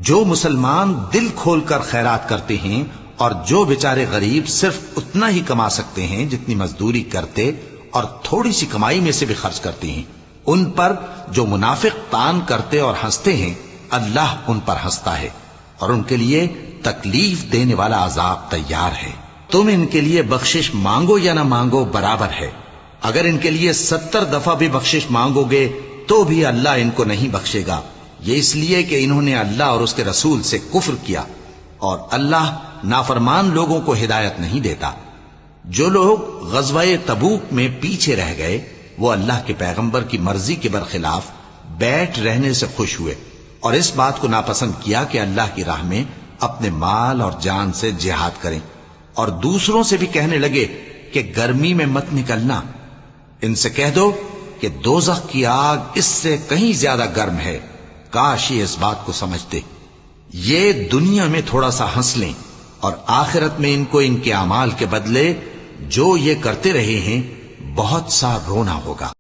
جو مسلمان دل کھول کر خیرات کرتے ہیں اور جو بیچارے غریب صرف اتنا ہی کما سکتے ہیں جتنی مزدوری کرتے اور تھوڑی سی کمائی میں سے بھی خرچ کرتے ہیں، ان پر جو منافق تان کرتے اور ہنستے ہیں، اللہ ان پر ہنستا ہے اور ان کے لیے تکلیف دینے والا عذاب تیار ہے۔ تم ان کے لیے بخشش مانگو یا نہ مانگو برابر ہے، اگر ان کے لیے 70 دفعہ بھی بخشش مانگو گے تو بھی اللہ ان کو نہیں بخشے گا، یہ اس لیے کہ انہوں نے اللہ اور اس کے رسول سے کفر کیا، اور اللہ نافرمان لوگوں کو ہدایت نہیں دیتا۔ جو لوگ غزوہ تبوک میں پیچھے رہ گئے وہ اللہ کے پیغمبر کی مرضی کے برخلاف بیٹھ رہنے سے خوش ہوئے اور اس بات کو ناپسند کیا کہ اللہ کی راہ میں اپنے مال اور جان سے جہاد کریں، اور دوسروں سے بھی کہنے لگے کہ گرمی میں مت نکلنا، ان سے کہہ دو کہ دوزخ کی آگ اس سے کہیں زیادہ گرم ہے، کاش یہ اس بات کو سمجھتے۔ یہ دنیا میں تھوڑا سا ہنس لیں اور آخرت میں ان کو ان کے اعمال کے بدلے جو یہ کرتے رہے ہیں بہت سا رونا ہوگا۔